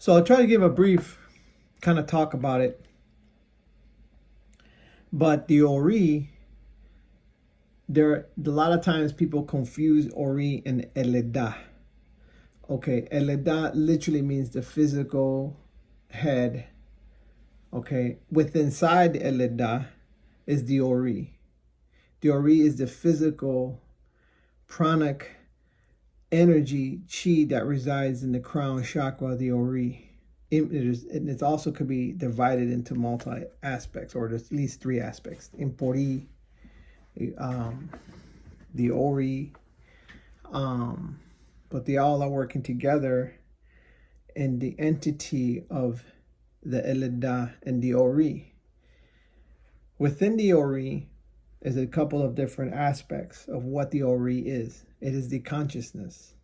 So I'll try to give a brief kind of talk about it. But the Ori, a lot of times people confuse Ori and Eleda. Okay, Eleda literally means the physical head. Okay, within inside the Eleda is the Ori. The Ori is the physical pranic energy chi that resides in the crown chakra, the Ori. It also could be divided into multi aspects, or there's at least three aspects: Impori, the Ori, but they all are working together in the entity of the Eleda and the Ori. Within the Ori is a couple of different aspects of what the Ori is. It is the consciousness.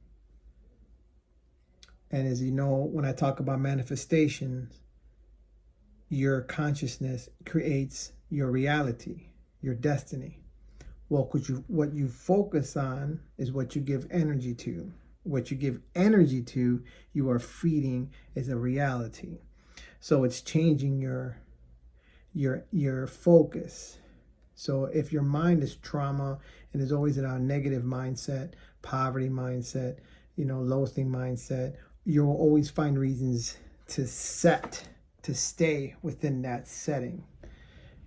And as you know, when I talk about manifestations, your consciousness creates your reality, your destiny. Well, what you focus on is what you give energy to. What you give energy to, you are feeding as a reality. So it's changing your focus. So if your mind is trauma and is always in a negative mindset, poverty mindset, loathing mindset, you'll always find reasons to stay within that setting.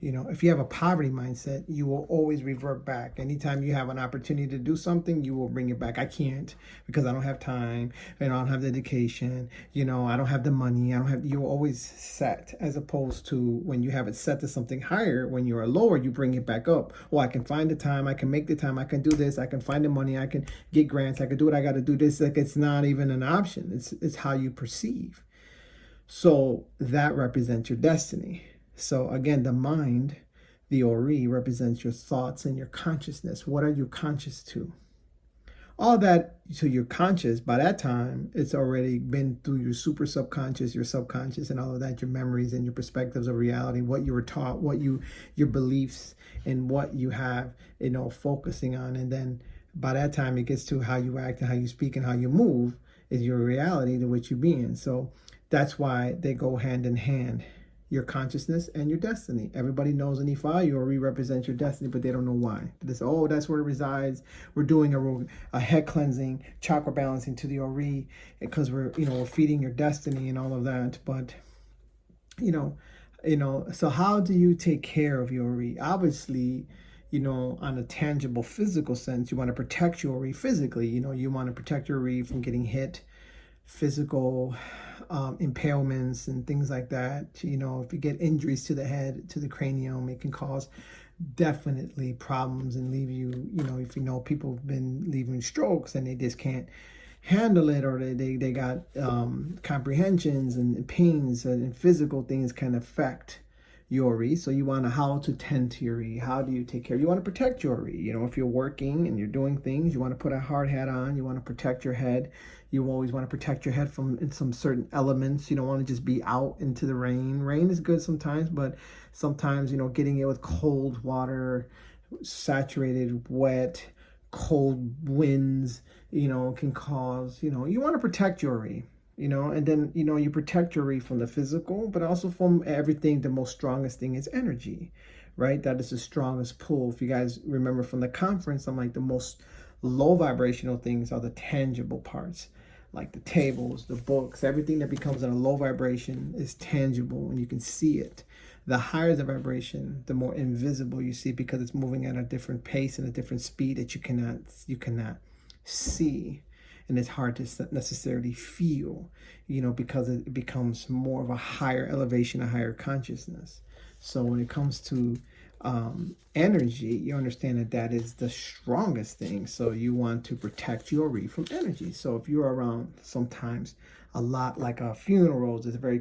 If you have a poverty mindset, you will always revert back. Anytime you have an opportunity to do something, you will bring it back. I can't because I don't have time, and I don't have the education, I don't have the money, you're always set, as opposed to when you have it set to something higher, when you are lower, you bring it back up. I can find the time, I can make the time, I can do this, I can find the money, I can get grants, I can do what I got to do. This, like, it's not even an option. It's how you perceive. So that represents your destiny. So again, the mind, the Ori, represents your thoughts and your consciousness. What are you conscious to? All that, so you're conscious, by that time, it's already been through your super subconscious, your subconscious, and all of that, your memories and your perspectives of reality, what you were taught, your beliefs, and what you have, focusing on. And then by that time, it gets to how you act and how you speak and how you move is your reality to which you be in. So that's why they go hand in hand. Your consciousness and your destiny. Everybody knows in Ifa, you already represent your destiny, but they don't know why. That's where it resides. We're doing a head cleansing, chakra balancing to the Ori, because we're feeding your destiny and all of that. But so how do you take care of your Ori? Obviously, on a tangible physical sense, you want to protect your Ori physically. You want to protect your Ori from getting hit, physical impairments and things like that. If you get injuries to the head, to the cranium, it can cause definitely problems and leave you, if people have been leaving strokes and they just can't handle it, or they got comprehensions and pains, and physical things can affect your Ori. So you want to, how to tend to your Ori. How do you take care? You want to protect your Ori. If you're working and you're doing things, you want to put a hard hat on. You want to protect your head. You always want to protect your head from some certain elements. You don't want to just be out into the rain. Rain is good sometimes, but sometimes, getting it with cold water, saturated, wet, cold winds, can cause, you want to protect your Ori. And then, you protect your Ori from the physical, but also from everything. The most strongest thing is energy, right? That is the strongest pull. If you guys remember from the conference, I'm like, the most low vibrational things are the tangible parts, like the tables, the books, everything that becomes in a low vibration is tangible and you can see it. The higher the vibration, the more invisible you see, because it's moving at a different pace and a different speed that you cannot see. And it's hard to necessarily feel, because it becomes more of a higher elevation, a higher consciousness. So when it comes to energy, you understand that is the strongest thing. So you want to protect your Ori from energy. So if you're around sometimes a lot, like funerals is a very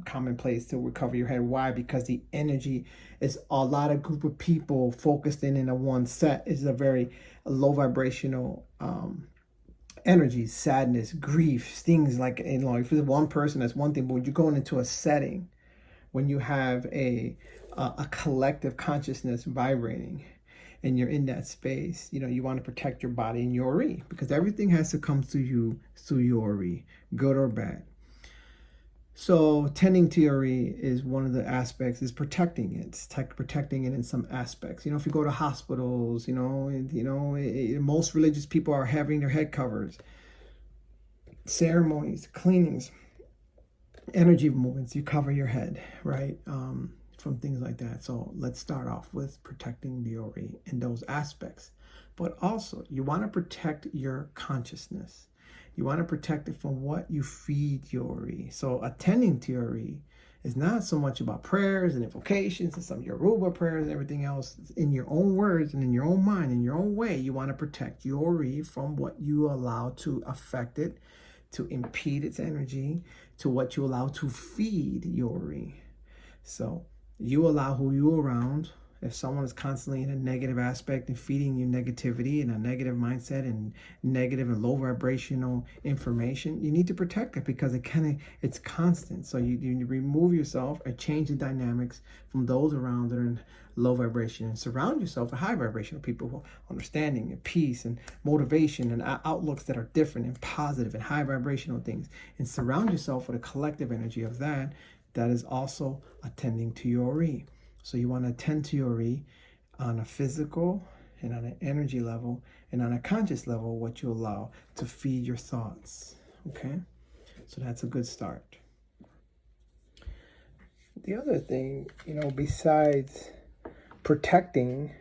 common place to recover your head. Why? Because the energy is a lot of group of people focused in a one set. Is a very low vibrational energy, sadness, grief, things like, if it's one person, that's one thing. But when you're going into a setting, when you have a collective consciousness vibrating and you're in that space, you want to protect your body and your Ori, because everything has to come through you, through your Ori, good or bad. So tending to your E is one of the aspects, is protecting it. It's protecting it in some aspects. If you go to hospitals, most religious people are having their head covers. Ceremonies, cleanings, energy movements, you cover your head, right? From things like that. So let's start off with protecting the Ori in those aspects. But also, you want to protect your consciousness. You want to protect it from what you feed your Ori. So attending to your Ori is not so much about prayers and invocations and some Yoruba prayers and everything else. In your own words and in your own mind, in your own way, you want to protect your Ori from what you allow to affect it, to impede its energy, to what you allow to feed your Ori. So you allow who you around. If someone is constantly in a negative aspect and feeding you negativity and a negative mindset and negative and low vibrational information, you need to protect it, because it's constant. So you remove yourself and change the dynamics from those around that are in low vibration, and surround yourself with high vibrational people who are understanding and peace and motivation and outlooks that are different and positive and high vibrational things, and surround yourself with a collective energy of that is also attending to your Ori. So you want to attend to your Ori on a physical and on an energy level and on a conscious level, what you allow to feed your thoughts. Okay? So that's a good start. The other thing, besides protecting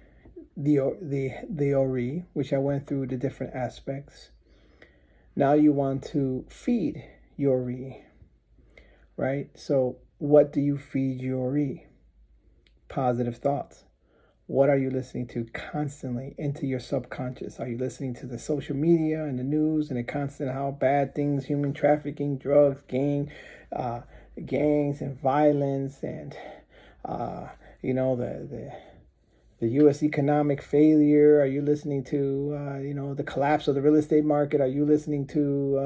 the Ori, which I went through the different aspects, now you want to feed your Ori, right? So what do you feed your Ori? Positive thoughts. What are you listening to constantly into your subconscious? Are you listening to the social media and the news and the constant how bad things, human trafficking, drugs, gangs and violence, and the U.S. economic failure? Are you listening to, the collapse of the real estate market? Are you listening to,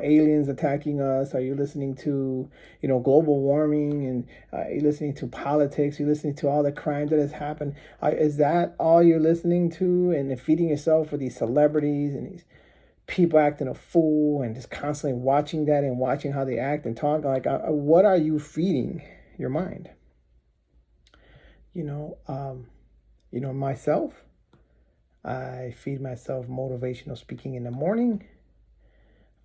aliens attacking us? Are you listening to, global warming? And are you listening to politics? Are you listening to all the crime that has happened? Is that all you're listening to, and feeding yourself with these celebrities and these people acting a fool, and just constantly watching that and watching how they act and talk? Like, what are you feeding your mind? Myself, I feed myself motivational speaking in the morning.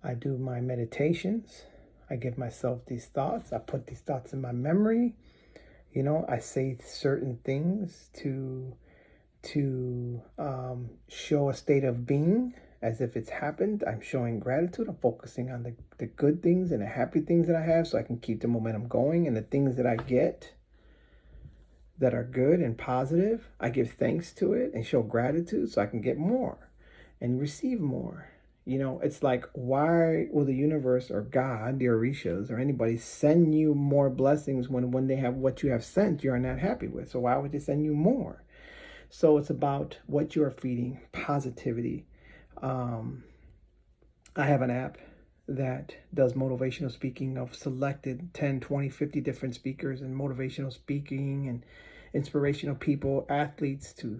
I do my meditations. I give myself these thoughts. I put these thoughts in my memory. I say certain things to show a state of being as if it's happened. I'm showing gratitude. I'm focusing on the good things and the happy things that I have, so I can keep the momentum going, and the things that I get that are good and positive, I give thanks to it and show gratitude so I can get more and receive more. It's like, why will the universe or God, the Orishas, or anybody send you more blessings when they have what you have sent you're not happy with? So why would they send you more? So it's about what you are feeding, positivity. I have an app that does motivational speaking of selected 10, 20, 50 different speakers, and motivational speaking and inspirational people, athletes to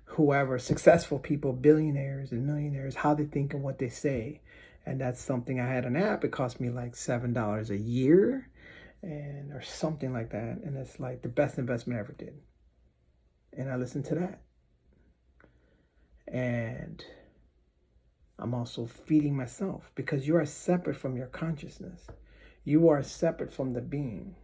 whoever, successful people, billionaires and millionaires, how they think and what they say. And that's something, I had an app. It cost me like $7 a year or something like that. And it's like the best investment I ever did. And I listened to that. And I'm also feeding myself, because you are separate from your consciousness. You are separate from the being.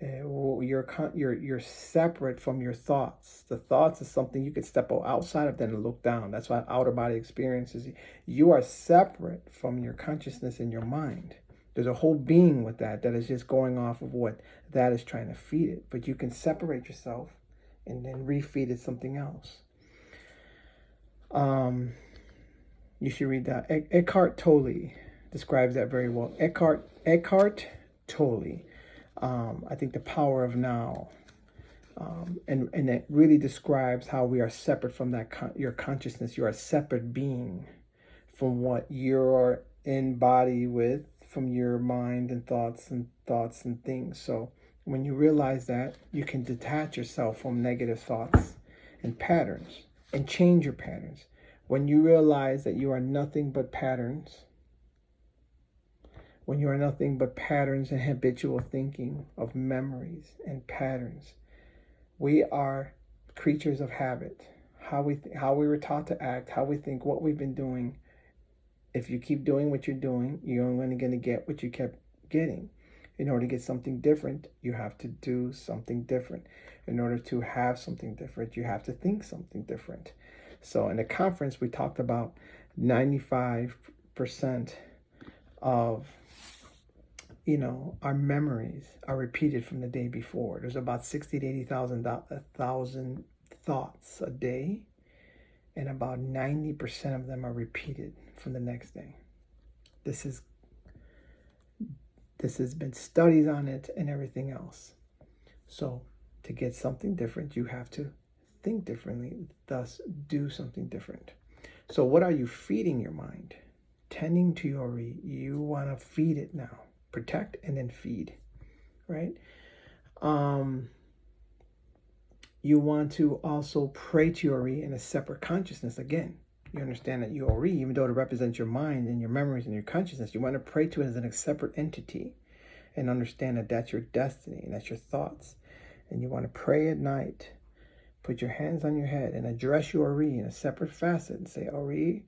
You're separate from your thoughts. The thoughts is something you could step outside of them and look down. That's why outer body experiences. You are separate from your consciousness and your mind. There's a whole being with that is just going off of what that is trying to feed it. But you can separate yourself and then refeed it something else. You should read that. Eckhart Tolle describes that very well. Eckhart Tolle. I think The Power of Now. And it really describes how we are separate from your consciousness. You are a separate being from what you're in body with, from your mind and thoughts and things. So when you realize that, you can detach yourself from negative thoughts and patterns and change your patterns. When you realize that you are nothing but patterns, when you are nothing but patterns and habitual thinking of memories and patterns, we are creatures of habit. How we were taught to act, how we think, what we've been doing. If you keep doing what you're doing, you're only going to get what you kept getting. In order to get something different, you have to do something different. In order to have something different, you have to think something different. So in the conference, we talked about 95% of our memories are repeated from the day before. There's about 60 to 80,000 thoughts a day, and about 90% of them are repeated from the next day. This has been studies on it and everything else. So to get something different, you have to think differently, thus do something different. So what are you feeding your mind? Tending to your Ori, you want to feed it now. Protect and then feed, right? You want to also pray to your Ori in a separate consciousness. Again, you understand that your Ori, even though it represents your mind and your memories and your consciousness, you want to pray to it as a separate entity and understand that that's your destiny and that's your thoughts. And you want to pray at night. Put your hands on your head and address your Ori in a separate facet and say, Ori,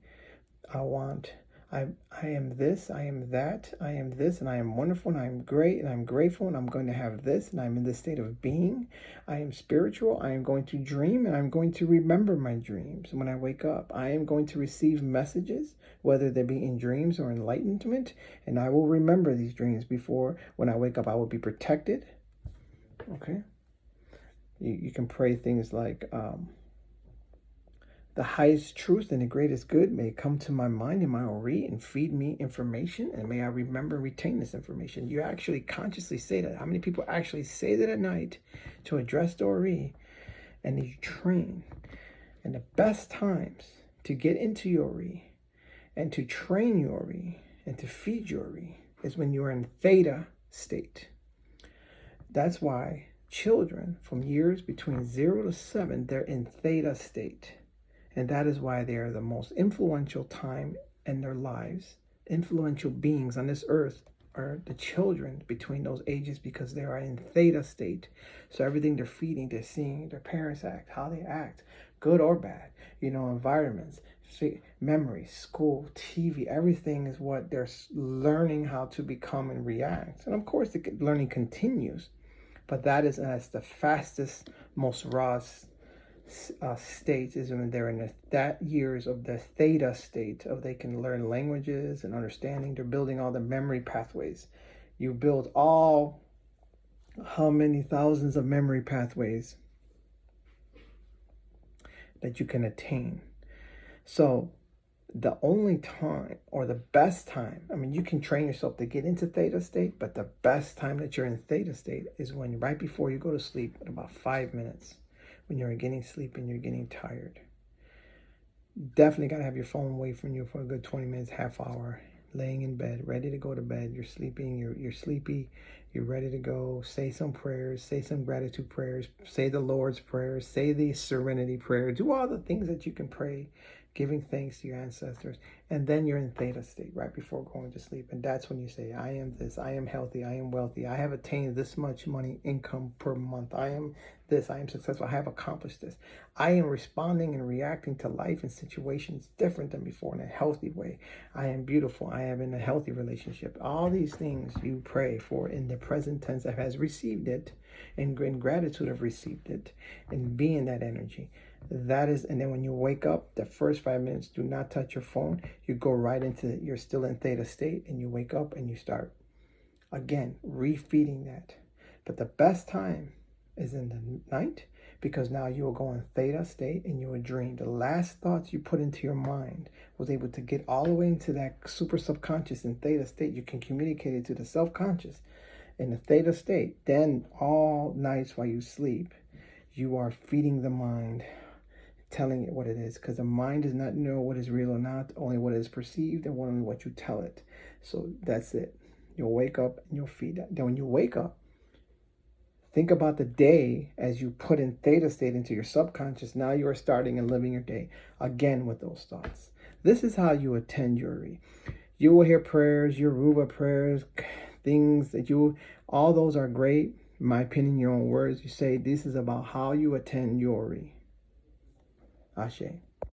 I am this, I am that, I am this, and I am wonderful, and I am great, and I'm grateful, and I'm going to have this, and I'm in this state of being. I am spiritual, I am going to dream, and I'm going to remember my dreams when I wake up. I am going to receive messages, whether they be in dreams or enlightenment, and I will remember these dreams before when I wake up. I will be protected. Okay? You can pray things like, the highest truth and the greatest good may come to my mind and my Ori and feed me information, and may I remember and retain this information. You actually consciously say that. How many people actually say that at night to address the Ori, and you train? And the best times to get into your Ori and to train your Ori and to feed your Ori is when you are in theta state. That's why children from years between 0 to 7, they're in theta state. And that is why they are the most influential time in their lives. Influential beings on this earth are the children between those ages, because they are in theta state. So everything they're feeding, they're seeing their parents act, how they act, good or bad, environments, memories, school, TV, everything is what they're learning how to become and react. And of course, the learning continues, but that is the fastest, most raw states is when they're in that years of the theta state of they can learn languages and understanding. They're building all the memory pathways. You build how many thousands of memory pathways that you can attain. So the only time, or the best time, you can train yourself to get into theta state, but the best time that you're in theta state is when right before you go to sleep, in about 5 minutes, when you're getting sleepy and you're getting tired. Definitely got to have your phone away from you for a good 20 minutes, half hour, laying in bed, ready to go to bed. You're sleeping, you're sleepy, you're ready to go. Say some prayers, say some gratitude prayers, say the Lord's prayers, say the serenity prayer. Do all the things that you can pray, giving thanks to your ancestors. And then you're in theta state right before going to sleep. And that's when you say, I am this, I am healthy, I am wealthy, I have attained this much money income per month, I am this, I am successful, I have accomplished this. I am responding and reacting to life and situations different than before in a healthy way. I am beautiful, I am in a healthy relationship. All these things you pray for in the present tense that has received it, and in gratitude have received it, and be in that energy. That is, and then when you wake up, the first 5 minutes, do not touch your phone. You go right into you're still in theta state, and you wake up and you start again refeeding that. But the best time is in the night, because now you will go in theta state and you will dream. The last thoughts you put into your mind was able to get all the way into that super subconscious in theta state. You can communicate it to the self-conscious in the theta state. Then all nights while you sleep, you are feeding the mind, telling it what it is, because the mind does not know what is real or not, only what is perceived and only what you tell it. So that's it. You'll wake up and you'll feed that. Then when you wake up, Think about the day as you put in theta state into your subconscious. Now you are starting and living your day again with those thoughts. This is how you attend your Ori. You will hear prayers, your Ruba prayers, things that all those are great. In my opinion, your own words. You say this is about how you attend your Ori. Ashe.